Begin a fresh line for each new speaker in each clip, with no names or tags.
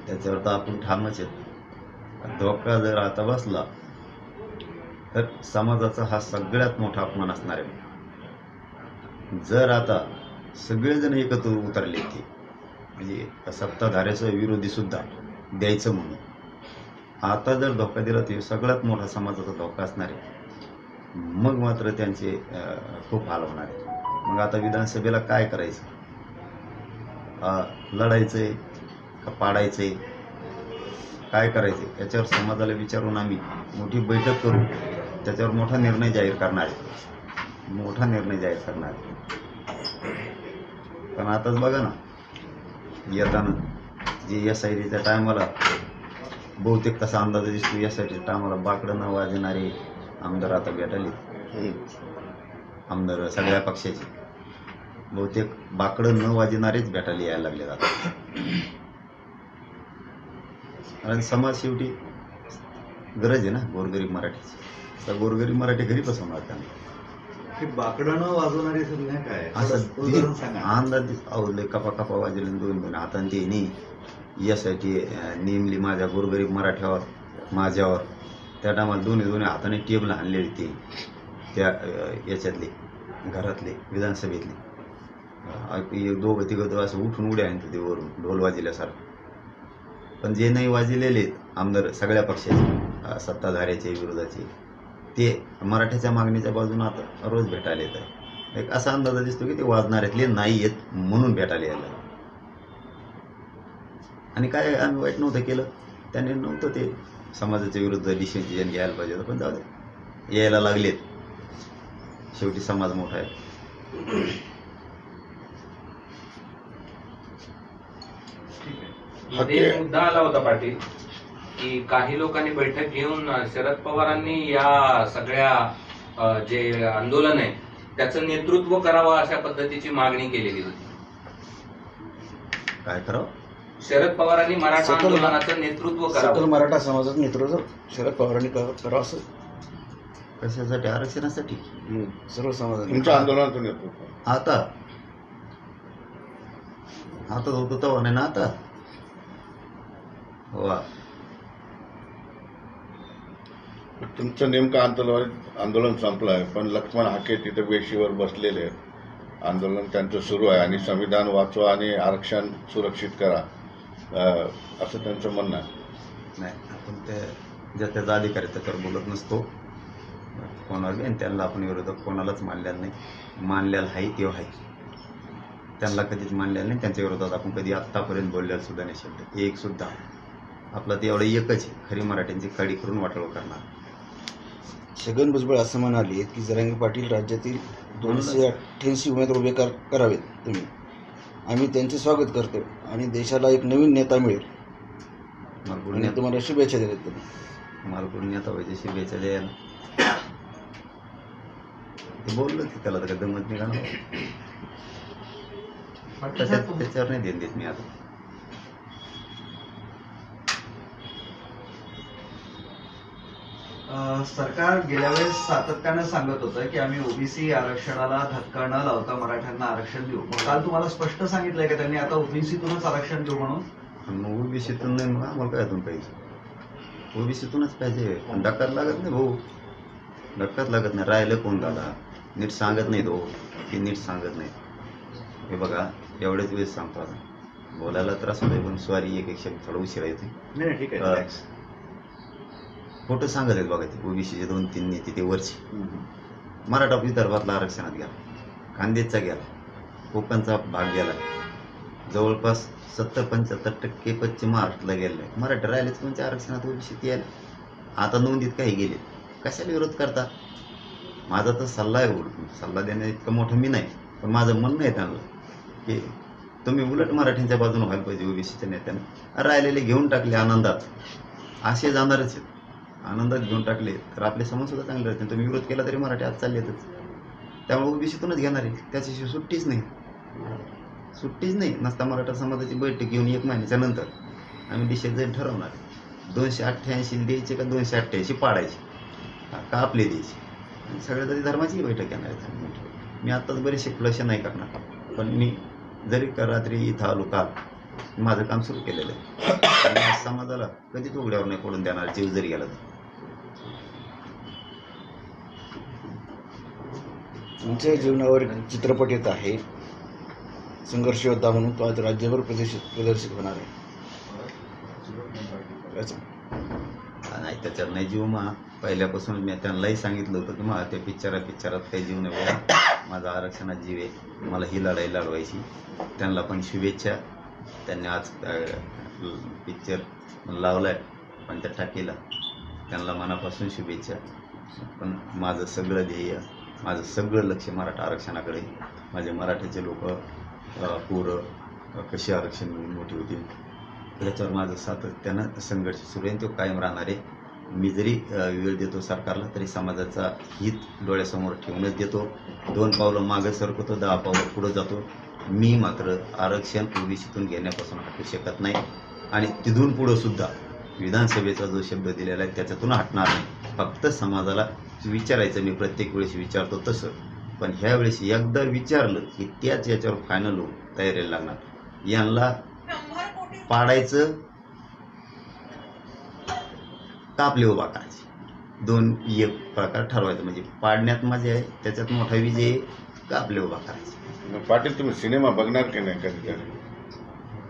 त्याच्यावर तर आपण ठामच आहेत. धोका जर आता बसला तर समाजाचा हा सगळ्यात मोठा अपमान असणार आहे. जर आता सगळेजण एकत्र उतरले की म्हणजे सत्ताधाऱ्याचा विरोधी सुद्धा द्यायचं म्हणून, आता जर धोका दिला तर सगळ्यात मोठा समाजाचा धोका असणार आहे. मग मात्र त्यांचे खूप हाल होणार आहे. मग आता विधानसभेला काय करायचं? लढायचंय का पाडायचंय, काय करायचंय याच्यावर समाजाला विचारून आम्ही मोठी बैठक करू. त्याच्यावर मोठा निर्णय जाहीर करणार आहे. पण आताच बघा ना, येताना जे SITच्या टायमाला बहुतेक तसा अंदाज दिसतो, SITच्या टायमाला बाकडं न वाजणारे आमदार आता भेटले. आमदार सगळ्या पक्षाचे बहुतेक बाकडं न वाजणारेच भेटायला यायला लागले आता. कारण समाज शेवटी गरज आहे ना गोरगरीब मराठीची. तर गोरगरीब मराठी घरी बसवणार त्यांना.
बाकडं न वाजवणारी संज्ञा काय
असं अंदाज आवडले. कपा वाजले दोन हाताने ते नाही यासाठी नेमली माझ्या गोरगरीब मराठ्यावर माझ्यावर. त्या टायमाला दोन्ही हाताने टेबल आणले होते त्या याच्यातले घरातले विधानसभेतले. दोघं तिघं असं उठून उड्या आणतो ते वरून ढोल वाजल्यासारखं. पण जे नाही वाजलेले आमदार सगळ्या पक्षाचे सत्ताधाऱ्याचे विरोधाचे ते मराठ्याच्या मागणीच्या बाजूने आता रोज भेटायला येत आहे. एक असा अंदाज दिसतो की ते वाजणाऱ्यातले नाही येत म्हणून भेटायला यायला. आणि काय आम्ही वाईट नव्हतं केलं, त्याने नव्हतं ते समाजाच्या विरुद्ध डिसिजन घ्यायला पाहिजे होतं. पण जाऊ दे, यायला लागलेत. शेवटी समाज मोठा आहे.
मध्ये मुद्दा आला होता पाटील की काही लोकांनी बैठक घेऊन शरद पवारांनी या सगळ्या जे आंदोलन आहे त्याचं नेतृत्व करावं अशा पद्धतीची मागणी केलेली होती.
काय करावं?
शरद पवारांनी मराठा आंदोलनाचं नेतृत्व करावं.
मराठा समाजाचं नेतृत्व शरद पवारांनी करावं. असं
कशासाठी? आरक्षणासाठी.
सर्व समाज
तुमच्या आंदोलनाचं नेतृत्व
आता होतं तेव्हा नाही ना आता. वा,
तुमचं नेमकं आंदोलन संपलं आहे, पण लक्ष्मण हाके तिथे वेशीवर बसलेले आहेत. आंदोलन त्यांचं सुरू आहे आणि संविधान वाचवा आणि आरक्षण सुरक्षित करा असं त्यांचं म्हणणं आहे.
नाही, आपण ज्या त्याचा अधिकार आहे त्याच्यावर बोलत नसतो कोणावर. आणि त्यांना आपण विरोधक कोणालाच मानलेला नाही. मानलेला आहे तेव्हा आहे, त्यांना कधीच मानलेलं नाही. त्यांच्या विरोधात आपण कधी आत्तापर्यंत बोललेलं सुद्धा नाही. शब्द एक सुद्धा. आपलं ते एवढं एकच आहे, खरी मराठ्यांची काडी करून वाटोळ करणार.
छगन भुजबळ असं म्हणाले की जरांगे पाटील राज्यातील 288 उमेदवार उभे करावेत तुम्ही. आम्ही त्यांचे स्वागत करतो आणि देशाला एक नवीन नेता मिळेल. आणि तुम्हाला शुभेच्छा देतात. तुम्ही
मालपूर नेता व्हायचे शुभेच्छा द्यायला ते बोललं की त्याला तर दमत नाही का. त्याच्यावर नाही देत मी आता.
सरकार गेल्या वेळेस सातत्यानं सांगत होतं की आम्ही ओबीसी आरक्षणाला धक्का न लावता मराठ्यांना आरक्षण देऊ. काल तुम्हाला स्पष्ट सांगितलंय का त्यांनी आता ओबीसीतूनच आरक्षण देऊ म्हणून?
ओबीसीतून नाही, मग आम्हाला काय पाहिजे? ओबीसीतूनच पाहिजे. धक्काच लागत नाही भाऊ, धक्काच लागत नाही. राहिलं कोण दादा? नीट सांगत नाही तो, की नीट सांगत नाही. हे बघा, एवढेच वेळेस सांगतो आता. बोलायला त्रास होतोय पण स्वारी एक शब्द थोडा उशिरा येते.
नाही, ठीक आहे.
फोटो सांगत आहेत बघा ते ओबीसीचे 2-3 नेते ते वरचे. मराठा विदर्भातला आरक्षणात गेला, खानदेशचा गेला, कोकणचा भाग गेला, जवळपास 70-75% पश्चिम महाराष्ट्राला गेलेला आहे. मराठा राहिलेच कोणत्या आरक्षणात ओबीसी यायला. आता नोंदीत काही गेले, कशाला विरोध करता? माझा तर सल्ला आहे, सल्ला देण्या इतकं मोठं मी नाही, पण माझं म्हणणं आहे त्यांना की तुम्ही उलट मराठ्यांच्या बाजूने व्हायला पाहिजे. ओबीसीच्या नेत्यांना राहिलेले घेऊन टाकले आनंदात, असे जाणारच आहेत. आनंदात घेऊन टाकले तर आपले समाज सुद्धा चांगले राहते. तुम्ही विरोध केला तरी मराठी आज चालले येतच. त्यामुळे ओबीसीतूनच घेणार आहे. त्याच्याशिवाय सुट्टीच नाही. नसता मराठा समाजाची बैठक घेऊन 1 महिन्याच्या नंतर आम्ही डिसिजन ठरवणार आहे. 288 द्यायचे का 288 पाडायचे का आपले द्यायचे. सगळ्या तरी धर्माची बैठक येणार आहे. मी आत्ताच बरेचसे फ्लश नाही करणार, पण मी जरी का रात्री इथं आलो काल, माझं काम सुरू केलेलं आहे. आणि आज समाजाला कधीच उघड्यावर नाही पडून देणार, जीव जरी गेला तर.
तुमच्या जीवनावर एक चित्रपट येत आहे, संघर्ष योद्धा म्हणून, तो आज राज्यभर प्रदर्शित होणार आहे. काय सांग?
नाही त्याच्यात नाही जीव मा. पहिल्यापासून मी त्यांनाही सांगितलं होतं की मला त्या पिक्चरात काही जीव नाही बघा, माझा आरक्षणात जीव आहे, मला ही लढाई लढवायची. त्यांना पण शुभेच्छा. त्यांनी आज पिक्चर लावलाय पण त्या टाकीला, त्यांना मनापासून शुभेच्छा. पण माझं सगळं ध्येय, माझं सगळं लक्ष मराठा आरक्षणाकडे. माझे मराठ्याचे लोक पोरं कशी आरक्षण मोठी होतील याच्यावर माझं सातत्यानं संघर्ष सुरू आहे, तो कायम राहणार आहे. मी जरी वेळ देतो सरकारला तरी समाजाचा हित डोळ्यासमोर ठेवूनच देतो. 2 पावलं मागं सरकतो, 10 पावलं पुढं जातो. मी मात्र आरक्षण ओबीसीतून घेण्यापासून हटू शकत नाही आणि तिथून पुढं सुद्धा विधानसभेचा जो शब्द दिलेला आहे त्याच्यातून हटणार नाही. फक्त समाजाला विचारायचं, मी प्रत्येक वेळेस विचारतो तसं, पण ह्या वेळेस एकदा विचारलं की त्याच याच्यावर फायनल होऊन तयारीला लागणार. यांना पाडायचं का आपले उभा करायचे, 2 एक प्रकार ठरवायचं. म्हणजे पाडण्यात मजा आहे, त्याच्यात मोठा विजय आहे, का आपले उभा करायचे.
पाटील तुम्ही सिनेमा बघणार की नाही कधीतरी?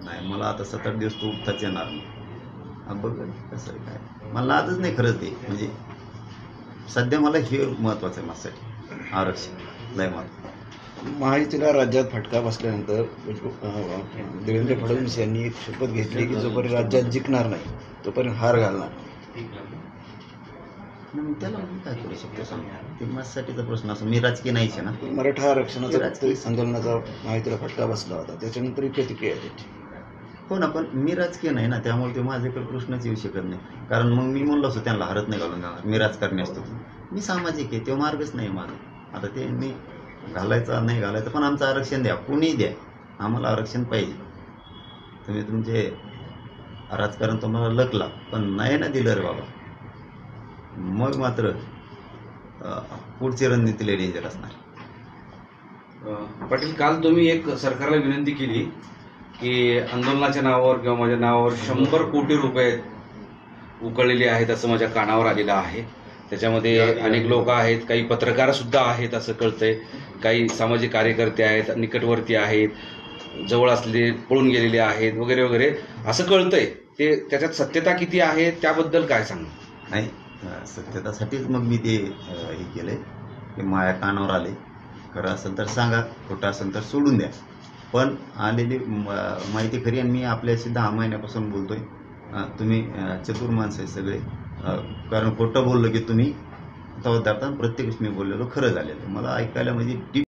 नाही, मला आता 7-8 दिवस तो उठताच येणार नाही. बघ कसं आहे काय, मला आजच नाही खरंच ते. म्हणजे सध्या मला हे महत्वाचं आहे माझ्यासाठी, आरक्षण लय महत्व.
महायुतीला राज्यात फटका बसल्यानंतर देवेंद्र फडणवीस यांनी एक शपथ घेतली की जोपर्यंत राज्यात जिंकणार नाही तोपर्यंत हार घालणार.
मग त्याला मी काय करू शकतो सांगा, ते माझ्यासाठीचा प्रश्न असो. मी राजकीय नाहीच आहे ना.
मराठा आरक्षणाचा आंदोलनाचा महायुतीला फटका बसला होता, त्याच्यानंतर प्रतिक्रिया त्याची.
हो ना, पण मी राजकीय नाही ना, त्यामुळे ते माझ्याकडे प्रश्नच येऊ शकत नाही. कारण मग मी म्हणलो असतो त्यांना हारत नाही घालून जाणार, मी राजकारणी असतो. मी सामाजिक आहे, तो मार्गच नाही माझा. आता ते मी घालायचा नाही घालायचं, पण आमचं आरक्षण द्या, कुणी द्या, आम्हाला आरक्षण पाहिजे. तुम्ही तुमचे राजकारण तुम्हाला लकला, पण नाही ना दिलं रे बाबा, मग मात्र पुढची रणनीती लय डेंजर असणार.
पाटील, काल तुम्ही एक सरकारला विनंती केली की आंदोलनाच्या नावावर किंवा माझ्या नावावर 100 कोटी रुपये उकळलेले आहेत असं माझ्या कानावर आलेलं आहे. त्याच्यामध्ये अनेक लोक आहेत, काही पत्रकार सुद्धा आहेत असं कळतंय, काही सामाजिक कार्यकर्ते आहेत, निकटवर्ती आहेत, जवळ असलेले पळून गेलेले आहेत वगैरे वगैरे असं कळतंय. ते त्याच्यात सत्यता किती आहे त्याबद्दल काय सांग?
नाही, सत्यतासाठीच मग मी ते हे केलंय की माझ्या कानावर आले. खरं असेल तर सांगा, खोटं असेल तर सोडून द्या, पण आलेली माहिती खरी. आणि मी आपल्याशी 10 महिन्यापासून बोलतोय, तुम्ही चतुर माणसं आहे सगळे. कारण खोटं बोललं की तुम्ही तवदारता, प्रत्येक मी बोललेलो खरं झालेलं. मला ऐकायला म्हणजे